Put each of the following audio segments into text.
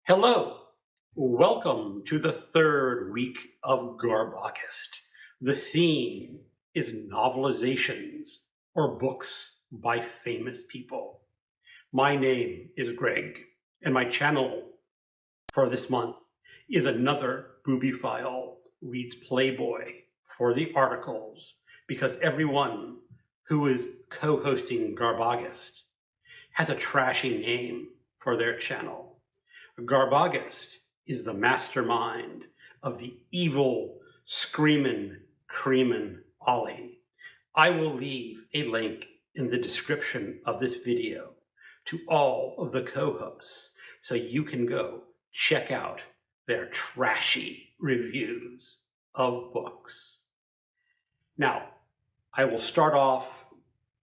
Hello, welcome to the third week of GarbAugust. The theme is novelizations, or books by famous people. My name is Greg, and my channel for this month is another Boobiephile reads Playboy for the articles, because everyone who is co-hosting GarbAugust has a trashy name for their channel. GarbAugust is the mastermind of the evil, screamin', creamin' Olly. I will leave a link in the description of this video to all of the co-hosts so you can go check out their trashy reviews of books. Now, I will start off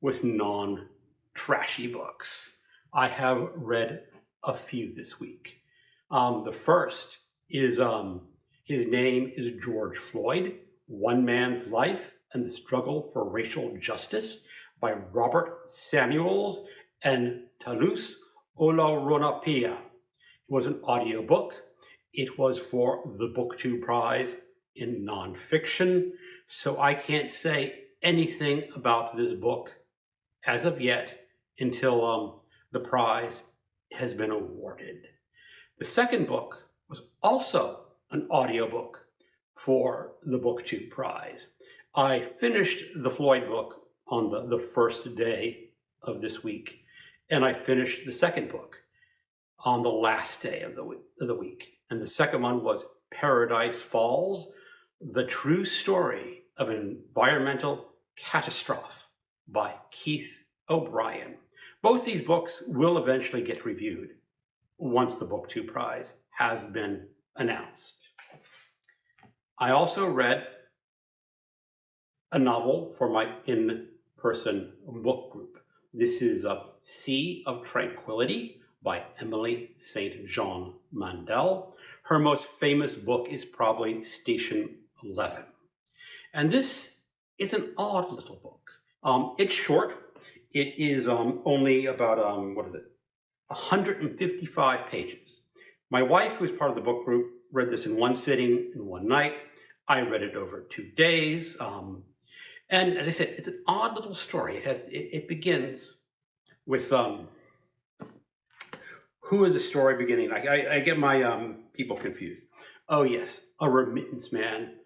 with non-trashy books. I have read a few this week. The first is, his name is George Floyd, One Man's Life and the Struggle for Racial Justice by Robert Samuels and Toluse Olorunnipa. It was an audiobook. It was for the Booktube Prize in nonfiction, so I can't say anything about this book as of yet until the prize has been awarded. The second book was also an audiobook for the Booktube Prize. I finished the Floyd book on the first day of this week, and I finished the second book on the last day of the week. And the second one was Paradise Falls, The True Story of an Environmental Catastrophe by Keith O'Brien. Both these books will eventually get reviewed once the Booktube Prize has been announced. I also read a novel for my in-person book group. This is Sea of Tranquality by Emily St. John Mandel. Her most famous book is probably Station 11. And this is an odd little book. It's short. It is only about, 155 pages. My wife, who's part of the book group, read this in one sitting, in one night. I read it over 2 days. And as I said, it's an odd little story. It begins with, who is the story beginning? I get my people confused. Oh yes, a remittance man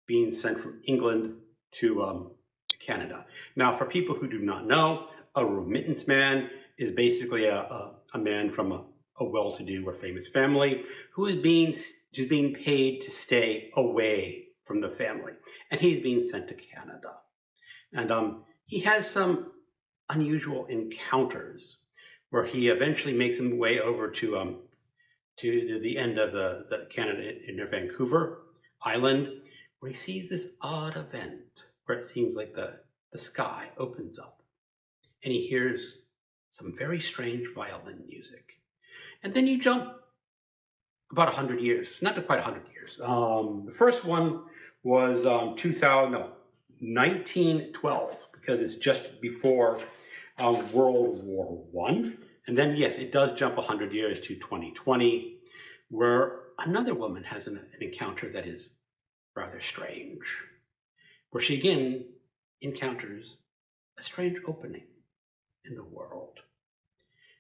being sent from England to Canada. Now, for people who do not know, a remittance man is basically a man from a well-to-do or famous family who is being paid to stay away from the family, and he's being sent to Canada. And he has some unusual encounters where he eventually makes his way over to the end of the Canada in Vancouver Island, where he sees this odd event where it seems like the sky opens up and he hears some very strange violin music. And then you jump about 100 years, not quite 100 years. The first one was 1912, because it's just before World War I. And then, yes, it does jump 100 years to 2020, where another woman has an encounter that is rather strange, where she again encounters a strange opening in the world.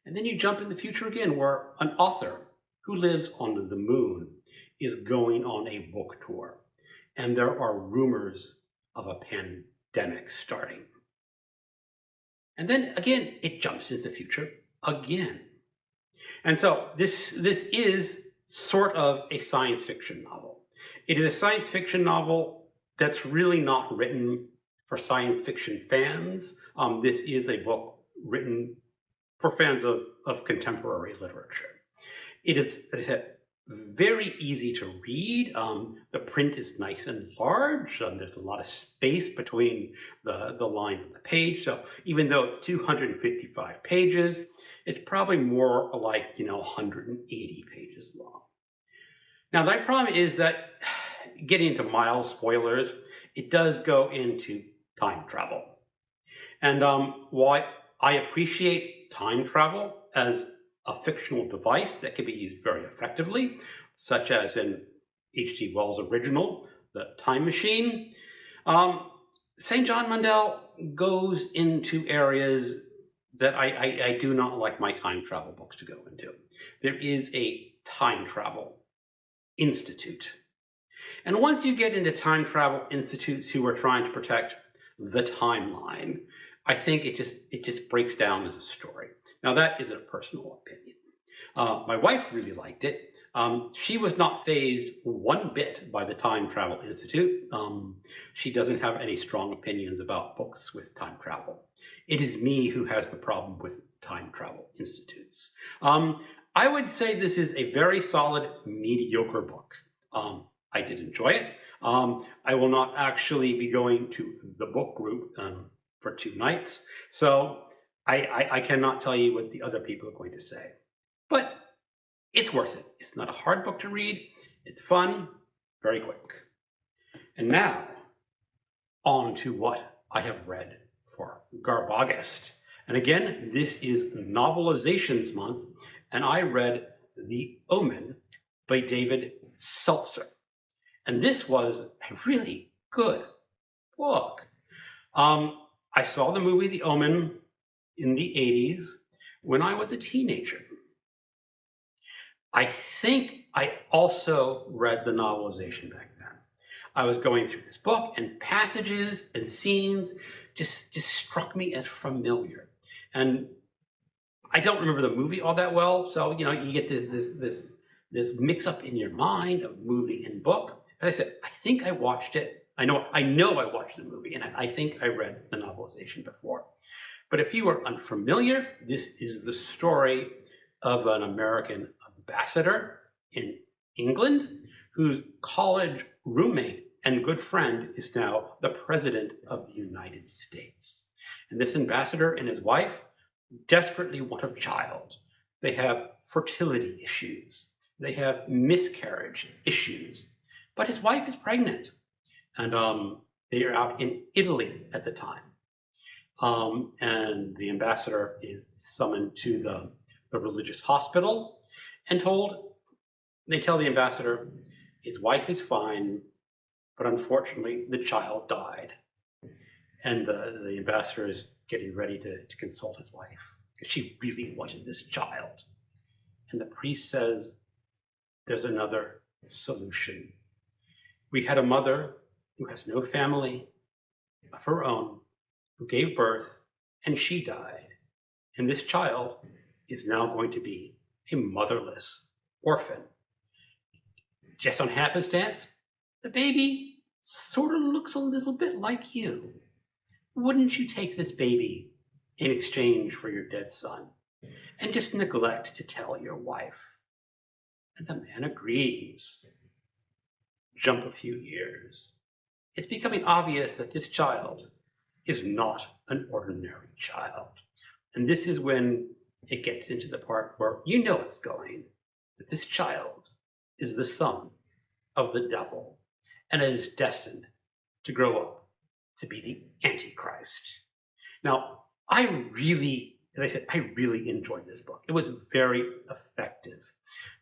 And then you jump in the future again, where an author who lives on the moon is going on a book tour, and there are rumors of a pandemic starting. And then again, it jumps into the future again. And so this is sort of a science fiction novel. It is a science fiction novel that's really not written for science fiction fans. This is a book written for fans of contemporary literature. It is, as I said, very easy to read. The print is nice and large. There's a lot of space between the lines of the page. So even though it's 255 pages, it's probably more like, 180 pages long. Now, my problem is that, getting into mild spoilers, it does go into time travel. And while I appreciate time travel as a fictional device that can be used very effectively, such as in H.G. Wells' original, The Time Machine. St. John Mandel goes into areas that I do not like my time travel books to go into. There is a time travel institute. And once you get into time travel institutes who are trying to protect the timeline, I think it just breaks down as a story. Now that is a personal opinion. My wife really liked it. She was not fazed one bit by the Time Travel Institute. She doesn't have any strong opinions about books with time travel. It is me who has the problem with time travel institutes. I would say this is a very solid, mediocre book. I did enjoy it. I will not actually be going to the book group for 2 nights, so I cannot tell you what the other people are going to say. But it's worth it. It's not a hard book to read. It's fun, very quick. And now, on to what I have read for GarbAugust. And again, this is Novelizations month, and I read The Omen by David Seltzer. And this was a really good book. I saw the movie The Omen in the 80s when I was a teenager. I think I also read the novelization back then. I was going through this book, and passages and scenes just struck me as familiar. And I don't remember the movie all that well, so you get this mix up in your mind of movie and book. But I said, I think I watched it. I know I watched the movie, and I think I read the novelization before. But if you are unfamiliar, this is the story of an American ambassador in England whose college roommate and good friend is now the President of the United States. And this ambassador and his wife desperately want a child. They have fertility issues. They have miscarriage issues. But his wife is pregnant. And they are out in Italy at the time. And the ambassador is summoned to the religious hospital and they tell the ambassador his wife is fine, but unfortunately the child died. And the ambassador is getting ready to consult his wife because she really wanted this child. And the priest says, there's another solution. We had a mother who has no family of her own, who gave birth, and she died. And this child is now going to be a motherless orphan. Just on happenstance, the baby sort of looks a little bit like you. Wouldn't you take this baby in exchange for your dead son and just neglect to tell your wife? And the man agrees. Jump a few years. It's becoming obvious that this child is not an ordinary child. And this is when it gets into the part where you know it's going, that this child is the son of the devil and is destined to grow up to be the Antichrist. Now, as I said, I really enjoyed this book. It was very effective.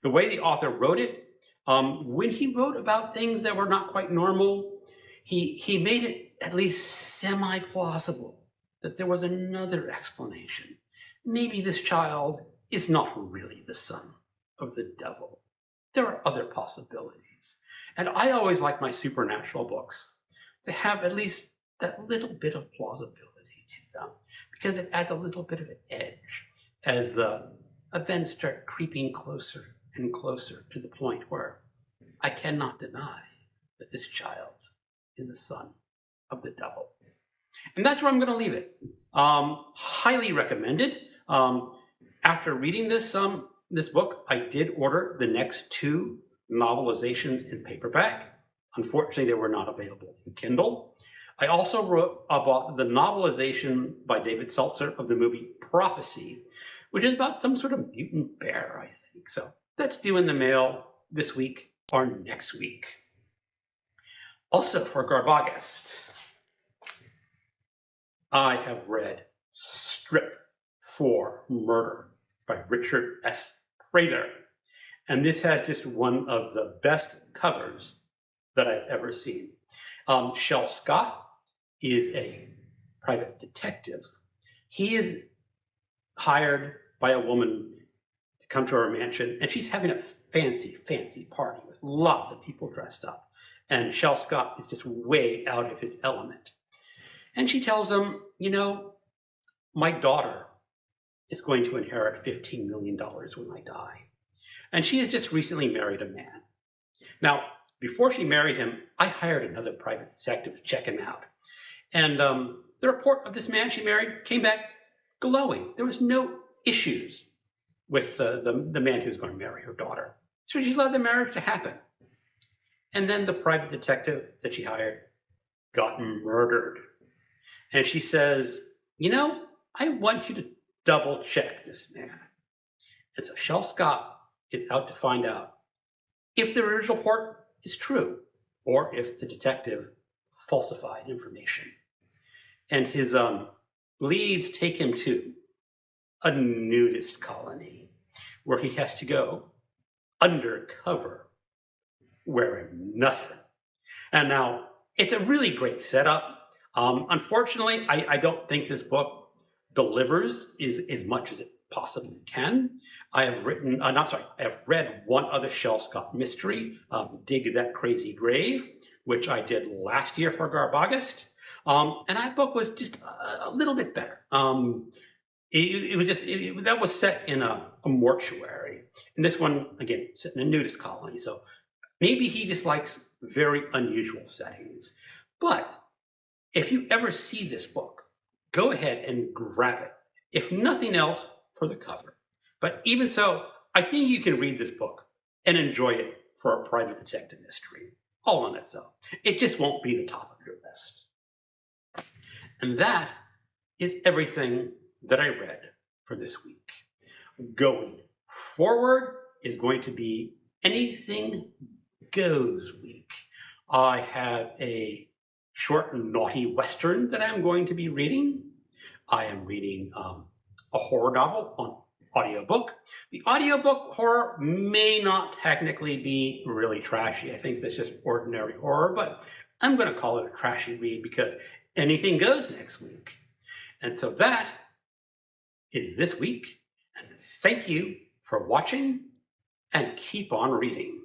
The way the author wrote it, when he wrote about things that were not quite normal, he made it at least semi-plausible that there was another explanation. Maybe this child is not really the son of the devil. There are other possibilities. And I always like my supernatural books to have at least that little bit of plausibility to them, because it adds a little bit of an edge as the events start creeping closer and closer to the point where I cannot deny that this child is the son of the devil. And that's where I'm going to leave it. Highly recommended. After reading this book, I did order the next 2 novelizations in paperback. Unfortunately, they were not available in Kindle. I also wrote about the novelization by David Seltzer of the movie Prophecy, which is about some sort of mutant bear, I think. So that's due in the mail this week or next week. Also for GarbAugust, I have read Strip for Murder by Richard S. Prather. And this has just one of the best covers that I've ever seen. Shel Scott is a private detective. He is hired by a woman to come to her mansion, and she's having a fancy, fancy party with lots of people dressed up. And Shel Scott is just way out of his element. And she tells him, you know, my daughter is going to inherit $15 million when I die. And she has just recently married a man. Now, before she married him, I hired another private detective to check him out. And the report of this man she married came back glowing. There was no issues with the man who was going to marry her daughter. So she allowed the marriage to happen. And then the private detective that she hired got murdered. And she says, you know, I want you to double check this man. And so Shel Scott is out to find out if the original report is true or if the detective falsified information. And his leads take him to a nudist colony where he has to go undercover wearing nothing. And now it's a really great setup. Unfortunately, I don't think this book delivers as much as it possibly can. I have read one other Shel Scott mystery, Dig That Crazy Grave, which I did last year for GarbAugust. And that book was just a little bit better. That was set in a mortuary. And this one, again, set in a nudist colony. So maybe he just likes very unusual settings. But if you ever see this book, go ahead and grab it. If nothing else, for the cover. But even so, I think you can read this book and enjoy it for a private detective mystery, all on its own. It just won't be the top of your list. And that is everything that I read for this week. Going forward is going to be Anything Goes week. I have a short naughty western that I'm going to be reading. I am reading a horror novel on audiobook. The audiobook horror may not technically be really trashy. I think that's just ordinary horror, but I'm going to call it a trashy read because anything goes next week. And so that is this week. And thank you for watching and keep on reading.